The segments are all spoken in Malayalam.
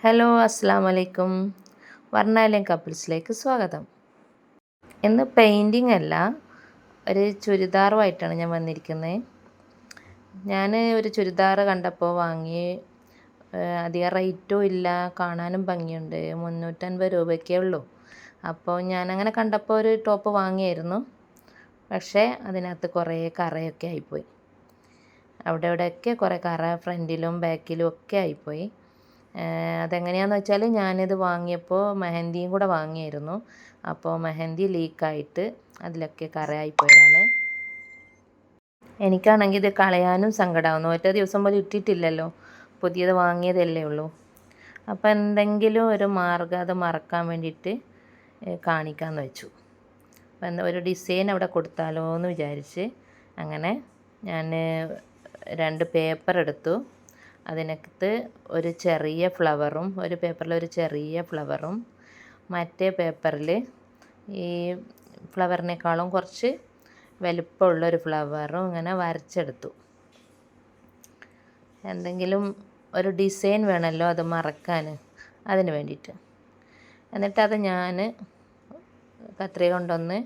ഹലോ അസ്സാം വലൈക്കും. വർണ്ണാലയം കപ്പിൾസിലേക്ക് സ്വാഗതം. ഇന്ന് പെയിൻറ്റിങ് അല്ല, ഒരു ചുരിദാറുമായിട്ടാണ് ഞാൻ വന്നിരിക്കുന്നത്. ഞാൻ ഒരു ചുരിദാർ കണ്ടപ്പോൾ വാങ്ങി. അധികം റേറ്റും ഇല്ല, കാണാനും ഭംഗിയുണ്ട്. 350 രൂപയ്ക്കേ ഉള്ളൂ. അപ്പോൾ ഞാനങ്ങനെ കണ്ടപ്പോൾ ഒരു ടോപ്പ് വാങ്ങിയായിരുന്നു. പക്ഷേ അതിനകത്ത് കുറേ കറയൊക്കെ ആയിപ്പോയി. അവിടെ ഇവിടെയൊക്കെ കുറേ കറ, ഫ്രണ്ടിലും ബാക്കിലും ഒക്കെ ആയിപ്പോയി. അതെങ്ങനെയാണെന്ന് വെച്ചാൽ, ഞാനിത് വാങ്ങിയപ്പോൾ മെഹന്തിയും കൂടെ വാങ്ങിയായിരുന്നു. അപ്പോൾ മെഹന്തി ലീക്കായിട്ട് അതിലൊക്കെ കറയായിപ്പോയതാണ്. എനിക്കാണെങ്കിൽ ഇത് കളയാനും സങ്കടമാവുന്നു. ഒറ്റ ദിവസം പോലും ഇട്ടിട്ടില്ലല്ലോ, പുതിയത് വാങ്ങിയതല്ലേ ഉള്ളൂ. അപ്പോൾ എന്തെങ്കിലും ഒരു മാർഗ്ഗം അത് മറക്കാൻ വേണ്ടിയിട്ട് കാണിക്കാമെന്ന് വെച്ചു. അപ്പം ഒരു ഡിസൈൻ അവിടെ കൊടുത്താലോ എന്ന് വിചാരിച്ച് അങ്ങനെ ഞാൻ 2 പേപ്പർ എടുത്തു. അതിനകത്ത് ഒരു ചെറിയ ഫ്ലവറും, ഒരു പേപ്പറിൽ ഒരു ചെറിയ ഫ്ലവറും, മറ്റേ പേപ്പറിൽ ഈ ഫ്ലവറിനേക്കാളും കുറച്ച് വലിപ്പമുള്ളൊരു ഫ്ലവറും ഇങ്ങനെ വരച്ചെടുത്തു. എന്തെങ്കിലും ഒരു ഡിസൈൻ വേണമല്ലോ അത് മറക്കാൻ, അതിന് വേണ്ടിയിട്ട്. എന്നിട്ടത് ഞാൻ കത്രിക കൊണ്ടൊന്ന്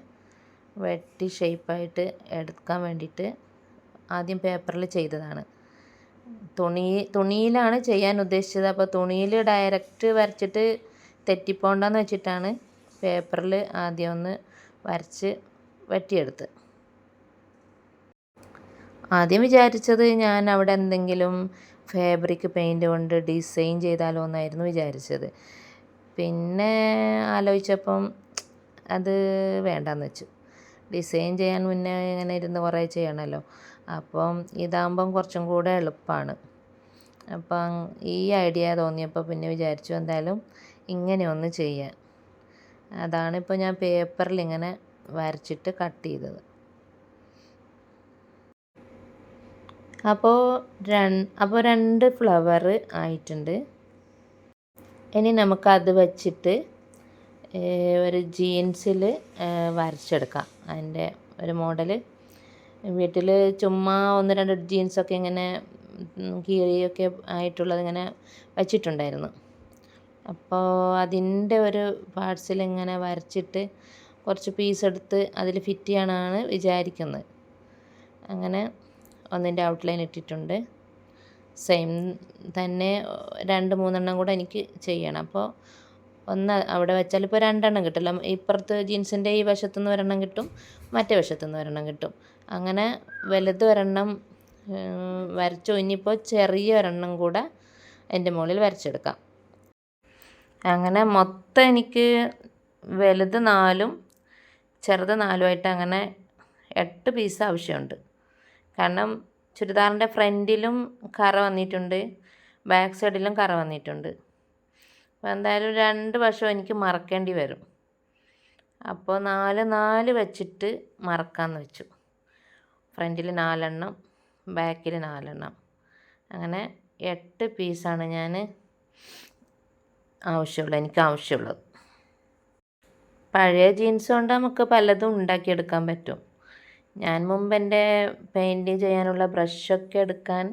വെട്ടി ഷേപ്പായിട്ട് എടുക്കാൻ വേണ്ടിയിട്ട് ആദ്യം പേപ്പറിൽ ചെയ്തതാണ്. തുണിയിലാണ് ചെയ്യാൻ ഉദ്ദേശിച്ചത്. അപ്പോൾ തുണിയിൽ ഡയറക്റ്റ് വരച്ചിട്ട് തെറ്റിപ്പോണ്ടെന്ന് വെച്ചിട്ടാണ് പേപ്പറിൽ ആദ്യം ഒന്ന് വരച്ച് വെട്ടിയെടുത്ത്. ആദ്യം വിചാരിച്ചത് ഞാൻ അവിടെ എന്തെങ്കിലും ഫാബ്രിക് പെയിൻറ്റ് കൊണ്ട് ഡിസൈൻ ചെയ്താലോ എന്നായിരുന്നു വിചാരിച്ചത്. പിന്നെ ആലോചിച്ചപ്പം അത് വേണ്ടാന്ന് വെച്ചു. ഡിസൈൻ ചെയ്യാൻ മുന്നേ ഇങ്ങനെ ഇരുന്ന് കുറേ ചെയ്യണമല്ലോ. അപ്പം ഇതാകുമ്പം കുറച്ചും കൂടെ എളുപ്പമാണ്. അപ്പം ഈ ഐഡിയ തോന്നിയപ്പോൾ പിന്നെ വിചാരിച്ചു എന്തായാലും ഇങ്ങനെ ഒന്ന് ചെയ്യാൻ. അതാണിപ്പോൾ ഞാൻ പേപ്പറിൽ ഇങ്ങനെ വരച്ചിട്ട് കട്ട് ചെയ്തത്. അപ്പോൾ 2 ഫ്ലവർ ആയിട്ടുണ്ട്. ഇനി നമുക്കത് വച്ചിട്ട് ഒരു ജീൻസിൽ വരച്ചെടുക്കാം. അതിൻ്റെ ഒരു മോഡൽ വീട്ടിൽ ചുമ്മാ 1-2 ജീൻസൊക്കെ ഇങ്ങനെ കീറിയൊക്കെ ആയിട്ടുള്ളത് ഇങ്ങനെ വച്ചിട്ടുണ്ടായിരുന്നു. അപ്പോൾ അതിൻ്റെ ഒരു പാർട്സിൽ ഇങ്ങനെ വരച്ചിട്ട് കുറച്ച് പീസ് എടുത്ത് അതിൽ ഫിറ്റ് ചെയ്യാനാണ് വിചാരിക്കുന്നത്. അങ്ങനെ ഒന്നിൻ്റെ ഔട്ട്ലൈൻ ഇട്ടിട്ടുണ്ട്. സെയിം തന്നെ 2-3 കൂടെ എനിക്ക് ചെയ്യണം. അപ്പോൾ ഒന്ന് അവിടെ വെച്ചാൽ ഇപ്പോൾ 2 കിട്ടില്ല. ഇപ്പുറത്ത് ജീൻസിൻ്റെ ഈ വശത്തുനിന്ന് 1 കിട്ടും, മറ്റേ വശത്തുനിന്ന് 1 കിട്ടും. അങ്ങനെ വലുത് 1 വരച്ചു. ഇനിയിപ്പോൾ ചെറിയ 1 കൂടെ എൻ്റെ മുകളിൽ വരച്ചെടുക്കാം. അങ്ങനെ മൊത്തം എനിക്ക് വലുത് 4 ചെറുത് 4 അങ്ങനെ 8 പീസ് ആവശ്യമുണ്ട്. കാരണം ചുരിദാറിൻ്റെ ഫ്രണ്ടിലും കറ വന്നിട്ടുണ്ട്, ബാക്ക് സൈഡിലും കറ വന്നിട്ടുണ്ട്. അപ്പോൾ എന്തായാലും 2 വശവും എനിക്ക് മറക്കേണ്ടി വരും. അപ്പോൾ 4 വെച്ചിട്ട് മറക്കാമെന്ന് വെച്ചു. ഫ്രണ്ടിൽ 4, ബാക്കിൽ 4. അങ്ങനെ 8 പീസാണ് എനിക്ക് ആവശ്യമുള്ളത്. പഴയ ജീൻസ് കൊണ്ട് നമുക്ക് പലതും ഉണ്ടാക്കിയെടുക്കാൻ പറ്റും. ഞാൻ മുമ്പ് എൻ്റെ പെയിൻറ്റിങ് ചെയ്യാനുള്ള ബ്രഷൊക്കെ എടുക്കാൻ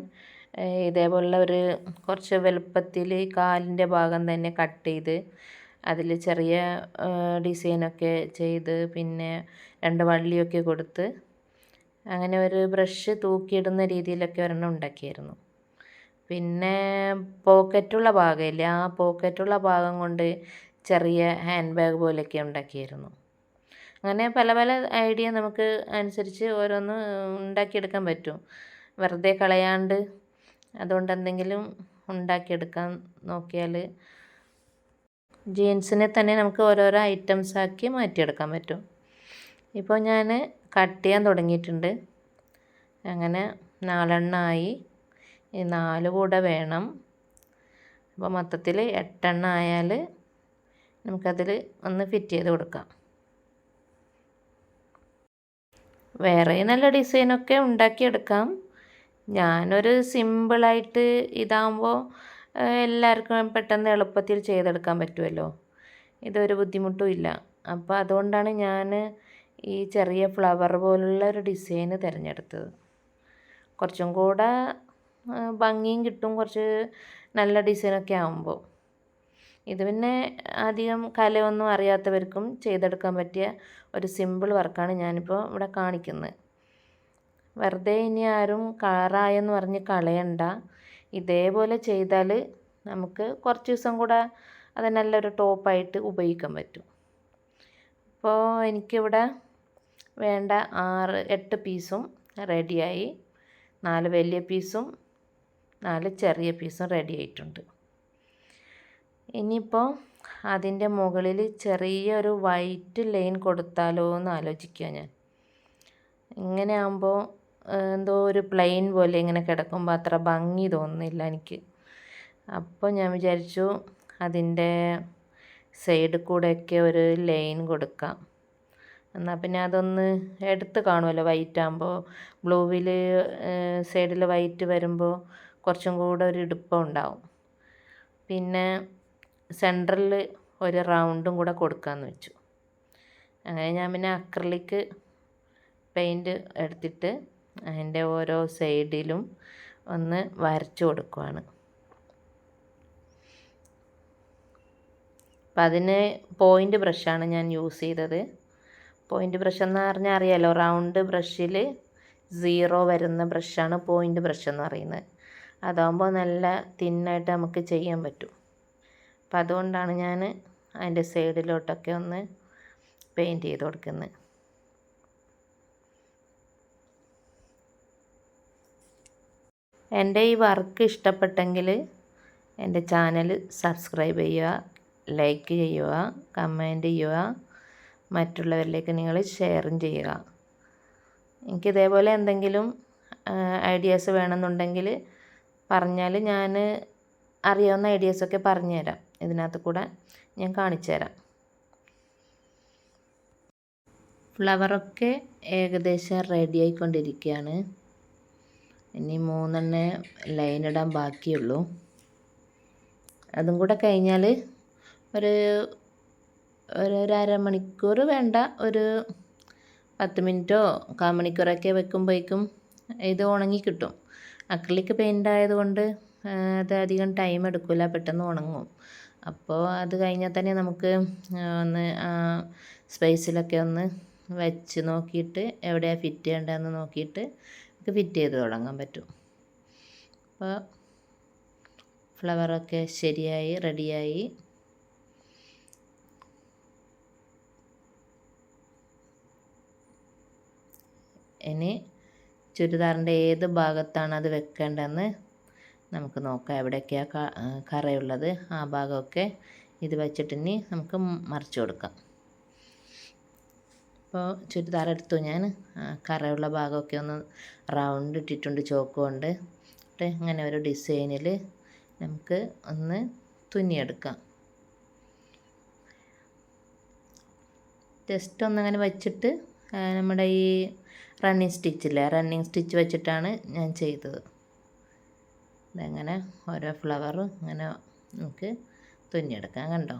ഇതേപോലുള്ള കുറച്ച് വലുപ്പത്തിൽ കാലിൻ്റെ ഭാഗം തന്നെ കട്ട് ചെയ്ത് അതിൽ ചെറിയ ഡിസൈനൊക്കെ ചെയ്ത് പിന്നെ 2 വള്ളിയൊക്കെ കൊടുത്ത് അങ്ങനെ ഒരു ബ്രഷ് തൂക്കിയിടുന്ന രീതിയിലൊക്കെ ഉണ്ടാക്കിയായിരുന്നു. പിന്നെ പോക്കറ്റുള്ള ഭാഗമില്ലേ, ആ പോക്കറ്റുള്ള ഭാഗം കൊണ്ട് ചെറിയ ഹാൻഡ് ബാഗ് പോലെയൊക്കെ ഉണ്ടാക്കിയായിരുന്നു. അങ്ങനെ പല പല ഐഡിയ നമുക്ക് അനുസരിച്ച് ഓരോന്ന് ഉണ്ടാക്കിയെടുക്കാൻ പറ്റും. വെറുതെ കളയാണ്ട് അതുകൊണ്ട് എന്തെങ്കിലും ഉണ്ടാക്കിയെടുക്കാൻ നോക്കിയാൽ ജീൻസിനെ തന്നെ നമുക്ക് ഓരോരോ ഐറ്റംസാക്കി മാറ്റിയെടുക്കാൻ പറ്റും. ഇപ്പോൾ ഞാൻ കട്ട് ചെയ്യാൻ തുടങ്ങിയിട്ടുണ്ട്. അങ്ങനെ 4 ആയി. ഈ 4 കൂടെ വേണം. അപ്പോൾ മൊത്തത്തിൽ 8 ആയാൽ നമുക്കതിൽ ഒന്ന് ഫിറ്റ് ചെയ്ത് കൊടുക്കാം. വേറെ നല്ല ഡിസൈനൊക്കെ ഉണ്ടാക്കിയെടുക്കാം. ഞാനൊരു സിമ്പിളായിട്ട് ഇതാകുമ്പോൾ എല്ലാവർക്കും പെട്ടെന്ന് എളുപ്പത്തിൽ ചെയ്തെടുക്കാൻ പറ്റുമല്ലോ, ഇതൊരു ബുദ്ധിമുട്ടും ഇല്ല. അപ്പോൾ അതുകൊണ്ടാണ് ഞാൻ ഈ ചെറിയ ഫ്ലവർ പോലുള്ള ഒരു ഡിസൈന് തിരഞ്ഞെടുത്തത്. കുറച്ചും കൂടെ ഭംഗിയും കിട്ടും, കുറച്ച് നല്ല ഡിസൈനൊക്കെ ആകുമ്പോൾ. ഇത് പിന്നെ അധികം കലയൊന്നും അറിയാത്തവർക്കും ചെയ്തെടുക്കാൻ പറ്റിയ ഒരു സിമ്പിൾ വർക്കാണ് ഞാനിപ്പോൾ ഇവിടെ കാണിക്കുന്നത്. വെറുതെ ഇനി ആരും കളറായെന്ന് പറഞ്ഞ് കളയണ്ട. ഇതേപോലെ ചെയ്താൽ നമുക്ക് കുറച്ച് ദിവസം കൂടെ അത് നല്ലൊരു ടോപ്പായിട്ട് ഉപയോഗിക്കാൻ പറ്റും. അപ്പോൾ എനിക്കിവിടെ വേണ്ട 8 പീസും റെഡിയായി. 4 വലിയ പീസും 4 ചെറിയ പീസും റെഡി ആയിട്ടുണ്ട്. ഇനിയിപ്പോൾ അതിൻ്റെ മുകളിൽ ചെറിയൊരു വൈറ്റ് ലൈൻ കൊടുത്താലോ എന്ന് ആലോചിക്കുക ഞാൻ. ഇങ്ങനെ ആകുമ്പോൾ എന്തോ ഒരു പ്ലെയിൻ പോലെ ഇങ്ങനെ കിടക്കുമ്പോൾ അത്ര ഭംഗി തോന്നുന്നില്ല എനിക്ക്. അപ്പോൾ ഞാൻ വിചാരിച്ചു അതിൻ്റെ സൈഡിൽ കൂടെയൊക്കെ ഒരു ലൈൻ കൊടുക്കാം. എന്നാൽ പിന്നെ അതൊന്ന് എടുത്ത് കാണുമല്ലോ വൈറ്റ് ആകുമ്പോൾ. ബ്ലൂവിൽ സൈഡിൽ വൈറ്റ് വരുമ്പോൾ കുറച്ചും കൂടെ ഒരു ഇടുപ്പം ഉണ്ടാവും. പിന്നെ സെൻറ്ററിൽ ഒരു റൗണ്ടും കൂടെ കൊടുക്കാമെന്ന് വെച്ചു. അങ്ങനെ ഞാൻ പിന്നെ അക്രിലിക് പെയിൻറ്റ് എടുത്തിട്ട് അതിൻ്റെ ഓരോ സൈഡിലും ഒന്ന് വരച്ചു കൊടുക്കുവാണ്. അപ്പം അതിന് പോയിൻ്റ് ബ്രഷാണ് ഞാൻ യൂസ് ചെയ്തത്. പോയിൻ്റ് ബ്രഷ് എന്ന് പറഞ്ഞാൽ അറിയാലോ, റൗണ്ട് ബ്രഷിൽ 0 വരുന്ന ബ്രഷാണ് പോയിൻ്റ് ബ്രഷ് എന്ന് പറയുന്നത്. അതാകുമ്പോൾ നല്ല തിന്നായിട്ട് നമുക്ക് ചെയ്യാൻ പറ്റും. അപ്പം അതുകൊണ്ടാണ് ഞാൻ അതിൻ്റെ സൈഡിലോട്ടൊക്കെ ഒന്ന് പെയിൻറ്റ് ചെയ്ത് കൊടുക്കുന്നത്. എൻ്റെ ഈ വർക്ക് ഇഷ്ടപ്പെട്ടെങ്കിൽ എൻ്റെ ചാനൽ സബ്സ്ക്രൈബ് ചെയ്യുക, ലൈക്ക് ചെയ്യുക, കമൻറ്റ് ചെയ്യുക, മറ്റുള്ളവരിലേക്ക് നിങ്ങൾ ഷെയറും ചെയ്യുക. എനിക്കിതേപോലെ എന്തെങ്കിലും ഐഡിയാസ് വേണമെന്നുണ്ടെങ്കിൽ പറഞ്ഞാൽ ഞാൻ അറിയാവുന്ന ഐഡിയാസൊക്കെ പറഞ്ഞു തരാം. ഇതിനകത്ത് കൂടെ ഞാൻ കാണിച്ചു തരാം. ഫ്ലവറൊക്കെ ഏകദേശം റെഡി ആയിക്കൊണ്ടിരിക്കുകയാണ്. ഇനി 3 ലൈൻ ഇടാൻ ബാക്കിയുള്ളൂ. അതും കൂടെ കഴിഞ്ഞാൽ ഒരു അരമണിക്കൂർ വേണ്ട, ഒരു 10 മിനിറ്റോ 1/4 മണിക്കൂറൊക്കെ വെക്കുമ്പോഴേക്കും ഇത് ഉണങ്ങി കിട്ടും. അക്രിലിക് പെയിൻ്റ് ആയതുകൊണ്ട് അത് അധികം ടൈം എടുക്കില്ല, പെട്ടെന്ന് ഉണങ്ങും. അപ്പോൾ അത് കഴിഞ്ഞാൽ തന്നെ നമുക്ക് ഒന്ന് സ്പേസിലൊക്കെ ഒന്ന് വെച്ച് നോക്കിയിട്ട് എവിടെയാണ് ഫിറ്റ് ചെയ്യേണ്ടതെന്ന് നോക്കിയിട്ട് നമുക്ക് ഫിറ്റ് ചെയ്ത് തുടങ്ങാൻ പറ്റും. അപ്പോൾ ഫ്ലവറൊക്കെ ശരിയായി റെഡിയായി. ഇനി ചുരിദാറിൻ്റെ ഏത് ഭാഗത്താണ് അത് വെക്കേണ്ടതെന്ന് നമുക്ക് നോക്കാം. എവിടെയൊക്കെയാണ് കറയുള്ളത് ആ ഭാഗമൊക്കെ ഇത് വെച്ചിട്ട് ഇനി നമുക്ക് മറിച്ച് കൊടുക്കാം. അപ്പോൾ ചുരിദാർ എടുത്തു ഞാൻ. കറയുള്ള ഭാഗമൊക്കെ ഒന്ന് റൗണ്ട് ഇട്ടിട്ടുണ്ട് ചോക്ക് കൊണ്ട്. ഇങ്ങനെ ഒരു ഡിസൈനിൽ നമുക്ക് ഒന്ന് തുന്നിയെടുക്കാം. ജസ്റ്റ് ഒന്നങ്ങനെ വെച്ചിട്ട് നമ്മുടെ ഈ റണ്ണിങ് സ്റ്റിച്ച് വെച്ചിട്ടാണ് ഞാൻ ചെയ്തത്. ഇതങ്ങനെ ഓരോ ഫ്ലവറും ഇങ്ങനെ നമുക്ക് തുന്നിയെടുക്കാം. കണ്ടോ?